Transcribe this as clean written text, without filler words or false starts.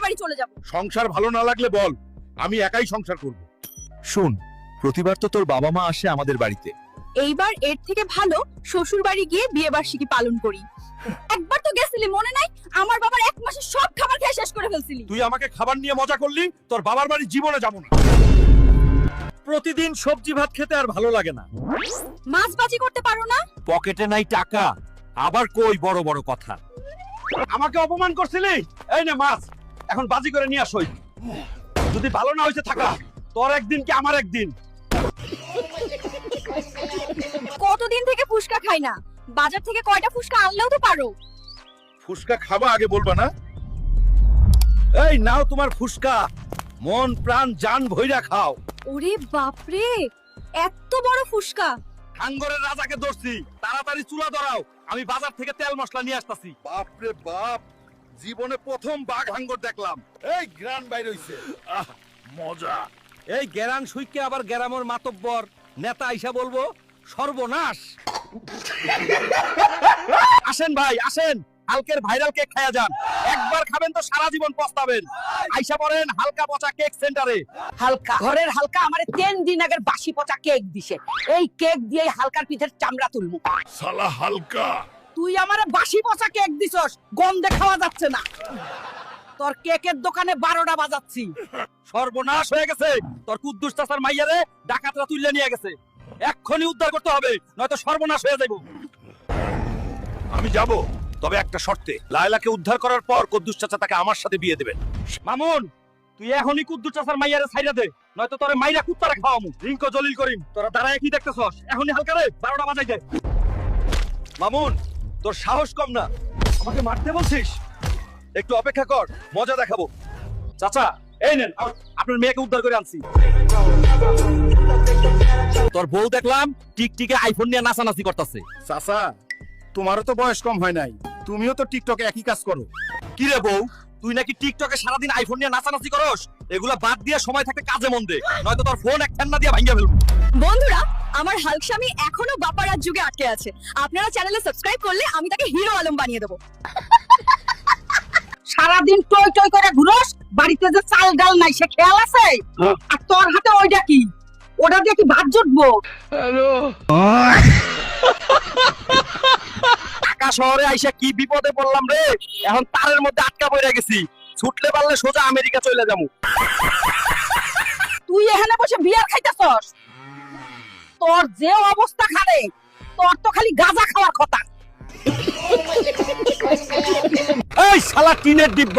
বাড়ি চলে যাব। সংসার ভালো না লাগলে বল, আমি একাই সংসার করব। শোন, প্রতিবার তো তোর বাবা মা আসে আমাদের বাড়িতে। এইবার এর থেকে ভালো শ্বশুর বাড়ি গিয়ে বিয়ে বার্ষিকী পালন করি। একবার তো গেছিলি, মনে নাই? আমার বাবার এক মাসে সব খাবার খেয়ে শেষ করে ফেলছিলি। তুই আমাকে খাবার নিয়ে মজা করলি, তোর বাবার বাড়ি জীবনে যাব না। প্রতিদিন সবজি ভাত খেতে আর ভালো লাগে না। মাছ বাজি করতে পারো না? পকেটে নাই টাকা, আবার কই বড় বড় কথা। আমাকে অপমান করছিলি? এই নে মাছ, এখন বাজি করে নিয়ে আসই। যদি ভালো না হইছে থাকা, তোর একদিন কি আমার একদিন। কতদিন থেকে ফুসকা খাই না, বাজার থেকে কয়টা ফুসকা আনলেও তো পারো। ফুসকা খাবা আগে বলবা না? এই নাও তোমার ফুসকা, মন প্রাণ জান ভইরা খাও। ওরে বাপরে, এত বড় ফুসকা! হাঙ্গরের রাজাকে ধরছি, তাড়াতাড়ি চুলা ধরাও, আমি বাজার থেকে তেল মশলা নিয়ে আসতাছি। বাপ রে বাপ, জীবনে প্রথম বাঘ হাঙ্গর দেখলাম। এই গ্রান বাইর হইছে, আহ মজা। এই গেরান সুইকে আবার গেরামর মাতব্বর নেতা আইসা বলবো সর্বনাশ। আসেন ভাই আসেন, হালকের ভাইরাল কেক খায়া যান। একবার খাবেন তো সারা জীবন পস্তাবেন। আইসা পড়েন হালকা পচা কেক সেন্টারে। হালকা ঘরের হালকা আমারে 3 দিন আগের বাসি পচা কেক দিছে। এই কেক দিয়ে হালকার পিঠের চামড়া তুলমু। সালা হালকা, তুই আমারে বাসি পচা কেক দিছস, গন্ধে খাওয়া যাচ্ছে না। তোর কেকের দোকানে 12টা বাজাচ্ছি। সর্বনাশ হয়ে গেছে। তোর কুদ্দুস চাচার মাইয়ারে ডাকাতরা তুইলা নিয়ে গেছে। এক্ষুনি উদ্ধার করতে হবে, নয়তো সর্বনাশ হয়ে যাইব। আমি যাব, তবে একটা শর্তে। লায়লাকে উদ্ধার করার পর কুদ্দুস চাচা তাকে আমার সাথে বিয়ে দেবেন। মামুন, তুই এখনই কুদ্দুস চাচার মাইয়ারে ছাইরা দে, নয়তো তোরে মাইরা কুত্তারে খাওয়ামু। রিঙ্কো জলিল করিম, তোরা দাঁড়ায় কি দেখতেছস? এখনই হালকারে 12টা বাজাই দে। মামুন, তোর সাহস কম না, আমাকে মারতে বলছিস? একটু অপেক্ষা কর, মজা দেখাবো। চাচা, এই নেন, আপনার মেয়েকে উদ্ধার করে আনছি। তোর বউ দেখলাম টিকটিকে আইফোন নিয়ে নাচানাচি করতেছে। চাচা, তোমারও তো বয়স কম হয় নাই, তুমিও তো টিকটকে একই কাজ করো। কি রে বউ, তুই নাকি টিকটকে সারাদিন আইফোন নিয়ে নাচানাচি করস? এগুলা বাদ দিয়ে সময় থাকতে কাজে মন দে, নয়তো তোর ফোন এক ঠান্ডা দিয়ে ভাঙিয়ে ফেলবো। বন্ধুরা, আমার হাল্ক স্বামী এখনো বাপারাজ যুগে আটকে আছে। আপনারা চ্যানেলে সাবস্ক্রাইব করলে আমি তাকে হিরো আলম বানিয়ে দেবো। সারাদিন টই টই করে ঘুরোস, বাড়িতে যে চাল ডাল নাই সে খেয়াল আছে? আর তোর হাতে ওইটা কি? ওটা দিয়ে কি ভাত জুটবো? ঢাকা শহরে আইসা কি বিপদে পড়লাম রে, এখন তারের মধ্যে আটকা পড়ে গেছি। ছুটলে পারলে সোজা আমেরিকা চলে যাবো। তুই এখানে বসে বিয়ার খাইতেছস? তোর যে অবস্থা খারে, তোর তো খালি গাঁজা খাওয়ার কথা। এই শালা টিনের ডিব্বা।